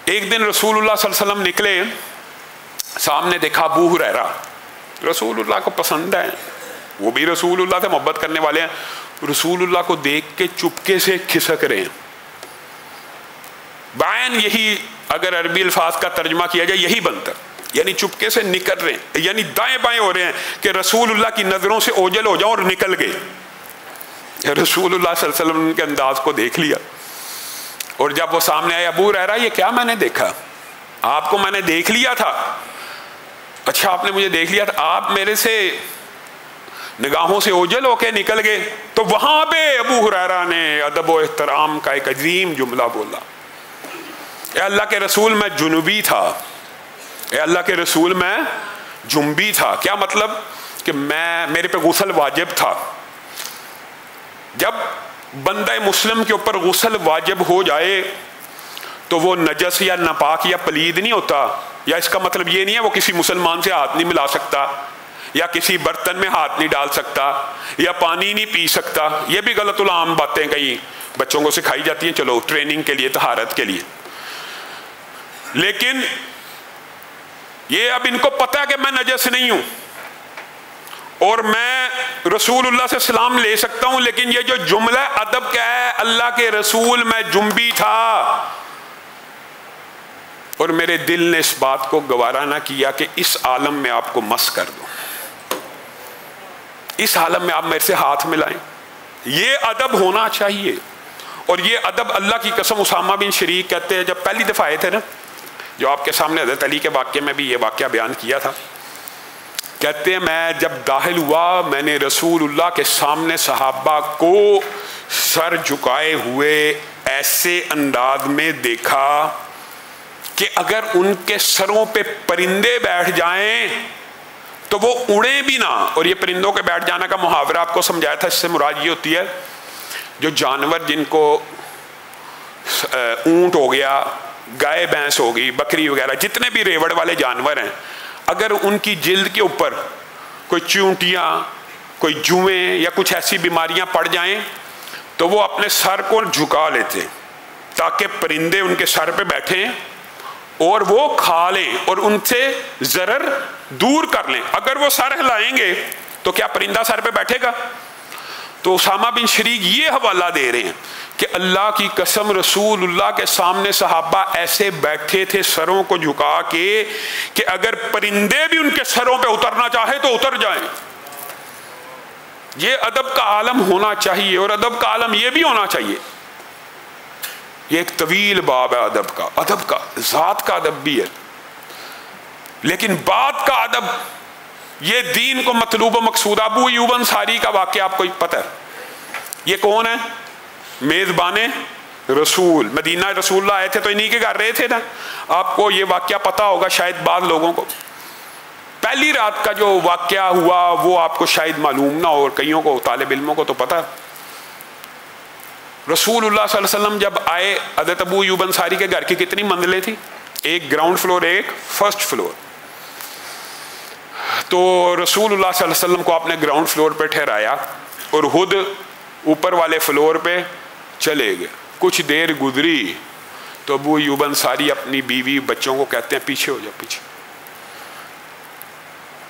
एक दिन रसूलुल्लाह सल्लल्लाहु अलैहि वसल्लम निकले, सामने देखा अबू हुरैरा। रसूलुल्लाह को पसंद है, वो भी रसूलुल्लाह से मोहब्बत करने वाले हैं। रसूलुल्लाह को देख के चुपके से खिसक रहे हैं। बायन यही अगर अरबी अल्फाज का तर्जमा किया जाए यही बनता, यानी चुपके से निकल रहे हैं, यानी दाएं बाएं हो रहे हैं कि रसूलुल्लाह की नजरों से ओझल हो जाओ और निकल गए। रसूलुल्लाह सल्लल्लाहु अलैहि वसल्लम के अंदाज को देख लिया और जब वो सामने आया, अबू हुरैरा ये क्या मैंने देखा, आपको मैंने देख लिया था। अच्छा आपने मुझे देख लिया था, आप मेरे से निगाहों से ओझल होके निकल गए। तो वहां पे अबू हुरैरा ने अदब व एहतराम का एक अजीम जुमला बोला, ए अल्लाह के रसूल मैं जुनूबी था, ए अल्लाह के रसूल मैं जुम्बी था। क्या मतलब कि मेरे पे गुस्ल वाजिब था। जब बंदा मुस्लिम के ऊपर गुस्ल वाजिब हो जाए तो वो नजस या नापाक या पलीद नहीं होता, या इसका मतलब ये नहीं है वो किसी मुसलमान से हाथ नहीं मिला सकता, या किसी बर्तन में हाथ नहीं डाल सकता, या पानी नहीं पी सकता। ये भी गलत आम बातें कई बच्चों को सिखाई जाती हैं, चलो ट्रेनिंग के लिए, तहारत के लिए। लेकिन ये अब इनको पता है कि मैं नजस नहीं हूं और मैं रसूलुल्लाह से सलाम ले सकता हूं, लेकिन ये जो जुमला अदब का है, अल्लाह के रसूल मैं जुम्बी था, और मेरे दिल ने इस बात को गवारा ना किया कि इस आलम में आपको मस कर दूं, इस आलम में आप मेरे से हाथ मिलाएं। ये अदब होना चाहिए। और ये अदब अल्लाह की कसम, उसामा बिन शरीक कहते हैं जब पहली दफा आए थे ना, जो आपके सामने हज़रत अली के वाक़े में भी ये वाक़या बयान किया था, कहते हैं मैं जब दाखिल हुआ मैंने रसूलुल्लाह के सामने सहाबा को सर झुकाए हुए ऐसे अंदाज में देखा कि अगर उनके सरों पे परिंदे बैठ जाएं तो वो उड़े भी ना। और ये परिंदों के बैठ जाने का मुहावरा आपको समझाया था, इससे मुराद ये होती है जो जानवर जिनको ऊंट हो गया, गाय भैंस हो गई, बकरी वगैरह, जितने भी रेवड़ वाले जानवर हैं, अगर उनकी जिल्द के ऊपर कोई चूंटियाँ, कोई जुएं या कुछ ऐसी बीमारियां पड़ जाएं तो वो अपने सर को झुका लेते ताकि परिंदे उनके सर पे बैठें और वो खा लें और उनसे जरर दूर कर लें। अगर वो सर हिलाएंगे तो क्या परिंदा सर पे बैठेगा? तो उसामा बिन शरीक ये हवाला दे रहे हैं कि अल्लाह की कसम रसूलुल्लाह के सामने सहाबा ऐसे बैठे थे सरों को झुका के कि अगर परिंदे भी उनके सरों पे उतरना चाहे तो उतर जाएं। ये अदब का आलम होना चाहिए। और अदब का आलम ये भी होना चाहिए, ये एक तवील बाब है अदब का ज़ात का अदब भी है, लेकिन बात का अदब ये दीन को मतलूब व मकसूद। अबू अय्यूब अंसारी का वाक़या आपको पता है, ये कौन है? मेज़बाने रसूल, मदीना रसूलुल्लाह आए थे तो इन्हीं के घर रहे थे ना। आपको ये वाक़या पता होगा शायद बाद लोगों को। पहली रात का जो वाक़या हुआ वो आपको शायद मालूम ना हो, और कईयों को, तालिब इल्मों को तो पता। रसूलुल्लाह सल्लल्लाहु अलैहि वसल्लम जब आए, हज़रत अबू अय्यूब अंसारी के घर की कितनी मंजिलें थी? एक ग्राउंड फ्लोर, एक फर्स्ट फ्लोर। तो रसूलुल्लाह सल्लल्लाहु अलैहि वसल्लम को आपने ग्राउंड फ्लोर पे ठहराया और खुद ऊपर वाले फ्लोर पे चले गए। कुछ देर गुजरी तो अबू अय्यूब अंसारी अपनी बीवी बच्चों को कहते हैं पीछे हो जाओ, पीछे।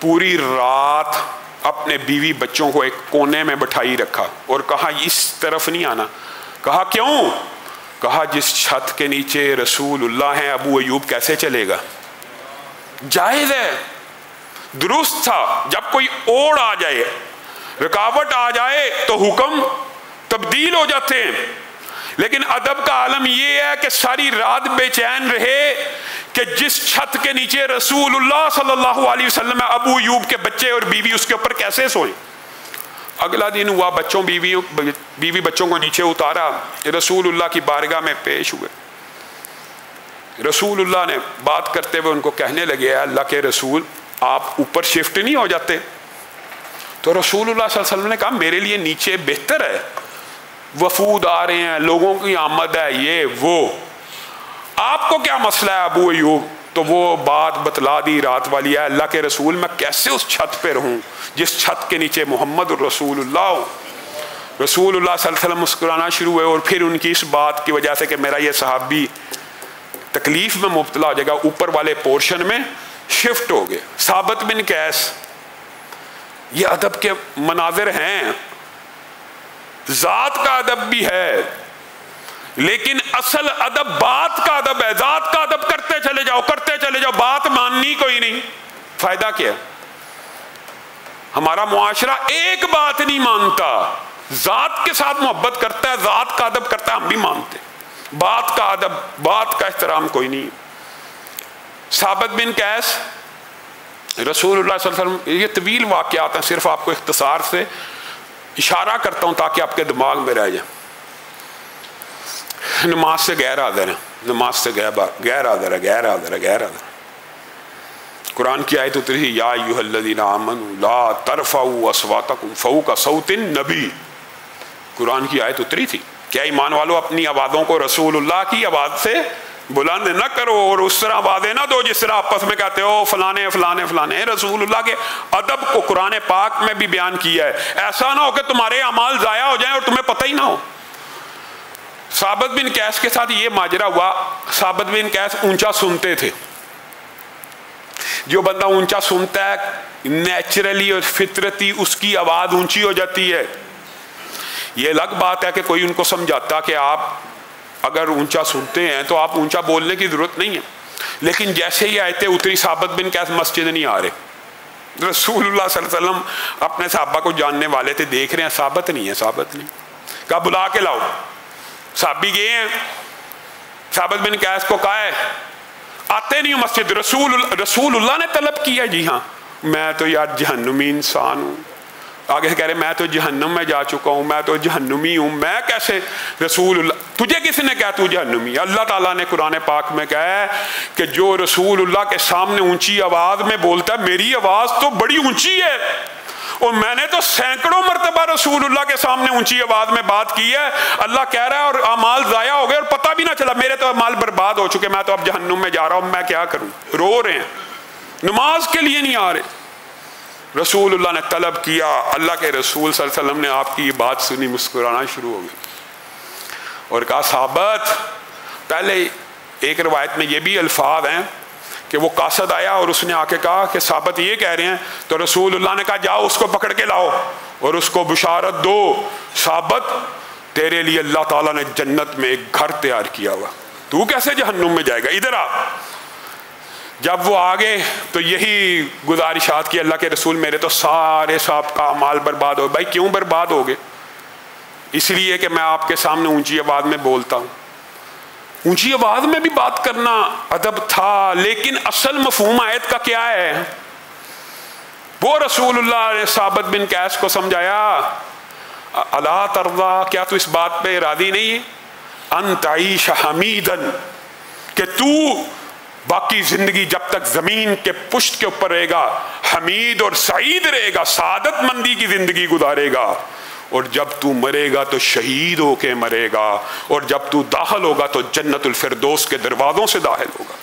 पूरी रात अपने बीवी बच्चों को एक कोने में बिठाई रखा और कहा इस तरफ नहीं आना। कहा क्यों? कहा जिस छत के नीचे रसूलुल्लाह हैं अबू अय्यूब कैसे चलेगा? जायज़ है, दुरुस्त था। जब कोई ओड़ आ जाए, रुकावट आ जाए तो हुक्म तब्दील हो जाते हैं। लेकिन अदब का आलम यह है कि सारी रात बेचैन रहे कि जिस छत के नीचे रसूलुल्लाह सल्लल्लाहु अलैहि वसल्लम अबू अय्यूब के बच्चे और बीवी उसके ऊपर कैसे सोए। अगला दिन हुआ, बीवी बच्चों को नीचे उतारा, रसूलुल्लाह की बारगाह में पेश हुए। रसूलुल्लाह ने बात करते हुए उनको कहने लगे, अल्लाह के रसूल आप ऊपर शिफ्ट नहीं हो जाते? तो रसूलुल्लाह सल्लल्लाहु अलैहि वसल्लम ने कहा मेरे लिए नीचे बेहतर है, वफूद आ रहे हैं, लोगों की आमद है, ये वो, आपको क्या मसला है अबू अय्यूब? तो वो बात बतला दी रात वाली है, अल्लाह के रसूल मैं कैसे उस छत पे रहूं जिस छत के नीचे मोहम्मद रसूलुल्लाह। रसूलुल्लाह सल्लल्लाहु अलैहि वसल्लम मुस्कुराना शुरू हुए और फिर उनकी इस बात की वजह से कि मेरा ये सहाबी तकलीफ में मुब्तला हो जाएगा, ऊपर वाले पोर्शन में शिफ्ट हो गए। साबित बिन कैस, ये अदब के मनाजिर हैं, जात का अदब भी है, लेकिन असल अदब बात का अदब है। जात का अदब करते चले जाओ, करते चले जाओ, बात माननी कोई नहीं, फायदा क्या? हमारा मुआशरा एक बात नहीं मानता, जात के साथ मोहब्बत करता है, जात का अदब करता है, हम भी मानते, बात का अदब, बात का एहतराम कोई नहीं। साबित बिन कैस रसूलुल्लाह सल्लल्लाहु अलैहि वसल्लम, ये तवील वाक़यात हैं, सिर्फ आपको इख्तिसार से इशारा करता हूँ ताकि आपके दिमाग में रह जाए। नमाज से गैर हाज़िर है, नमाज से गैर हाज़िर है, गैर हाज़िर है, गैर हाज़िर। कुरान की आयत उतरी थी, या अय्युहल्लज़ीना आमनू ला तरफ़ऊ अस्वातकुम फ़ौक़ सौतिन नबी। कुरान की आयत उतरी थी, क्या ईमान वालों अपनी आवाज़ों को रसूलुल्लाह की आवाज़ से बुलंद न करो और उस तरह आवाज़ें ना दो जिस तरह आपस में कहते हो फलाने फलाने फलाने। रसूलुल्लाह के अदब को कुरान पाक में भी बयान किया है। ऐसा ना हो कि तुम्हारे अमाल ज़ाया हो जाए और तुम्हें पता ही ना हो। साबित बिन कैस के साथ ये माजरा हुआ। साबित बिन कैस ऊंचा सुनते थे। जो बंदा ऊंचा सुनता है नेचुरली और फितरती उसकी आवाज़ ऊंची हो जाती है। ये अलग बात है कि कोई उनको समझाता कि आप अगर ऊंचा सुनते हैं तो आप ऊंचा बोलने की जरूरत नहीं है, लेकिन जैसे ही आयतें उतरी साबित बिन कैस मस्जिद नहीं आ रहे। रसूलुल्लाह सल्लल्लाहु अलैहि वसल्लम अपने साहबा को जानने वाले थे, देख रहे हैं साबित नहीं है, साबित नहीं, कहा बुला के लाओ। साहबी गए हैं, साबित बिन कैस को कहा है आते नहीं हो मस्जिद। रसूलुल्लाह ने तलब किया, जी हाँ मैं तो यार जहन्नुमी इंसान हूँ। आगे से कह रहे मैं तो जहन्नुम में जा चुका हूँ, मैं तो जहन्नुमी हूँ, मैं कैसे? रसूलुल्लाह, तुझे किसने कहा तू जहन्नुमी? अल्लाह ताला ने कुरान पाक में कहा है कि जो रसूलुल्लाह के सामने ऊंची आवाज़ में बोलता है, मेरी आवाज़ तो बड़ी ऊंची है और मैंने तो सैकड़ों मरतबा रसूलुल्लाह के सामने ऊंची आवाज़ में बात की है। अल्लाह कह रहा है और अमाल ज़ाया हो गए और पता भी ना चला, मेरे तो अमाल बर्बाद हो चुके, मैं तो अब जहन्नुम में जा रहा हूँ, मैं क्या करूँ? रो रहे हैं, नमाज के लिए नहीं आ रहे। रसूलुल्लाह ने तलब किया, अल्लाह के रसूल सल्लल्लाहु अलैहि वसल्लम ने आपकी ये बात सुनी, मुस्कुराना शुरू हो गई और कहा साबित। पहले एक रवायत में ये भी अल्फाज हैं कि वो कासद आया और उसने आके कहा कि साबित ये कह रहे हैं, तो रसूलुल्लाह ने कहा जाओ उसको पकड़ के लाओ और उसको बुशारत दो, साबित तेरे लिए अल्लाह ताला ने जन्नत में एक घर तैयार किया हुआ, तू कैसे जहन्नुम में जाएगा, इधर आ। जब वो आ गए तो यही गुजारिशात की, अल्लाह के रसूल मेरे तो सारे साहब का माल बर्बाद हो। भाई क्यों बर्बाद हो गए? इसलिए कि मैं आपके सामने ऊंची आवाज़ में बोलता हूँ। ऊंची आवाज़ में भी बात करना अदब था, लेकिन असल मफहूम आयत का क्या है? वो रसूलुल्लाह ने साबित बिन कैस को समझाया, अला तरदा, क्या तू इस बात पे राजी नहीं है? अंतईश हमीदन, कि तू बाकी जिंदगी जब तक जमीन के पुष्ट के ऊपर रहेगा हमीद और सईद रहेगा, सादत मंदी की जिंदगी गुजारेगा, और जब तू मरेगा तो शहीद होके मरेगा, और जब तू दाखिल होगा तो जन्नतुल फिरदौस के दरवाजों से दाखिल होगा।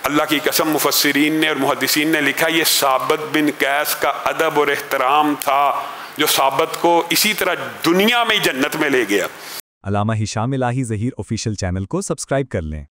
अल्लाह की कसम, मुफस्सिरीन ने और मुहद्दिसीन ने लिखा ये साबित बिन कैस का अदब और एहतराम था जो साबित को इसी तरह दुनिया में ही जन्नत में ले गया। अल्लामा हिशाम इलाही ज़हीर ऑफिशियल चैनल को सब्सक्राइब कर लें।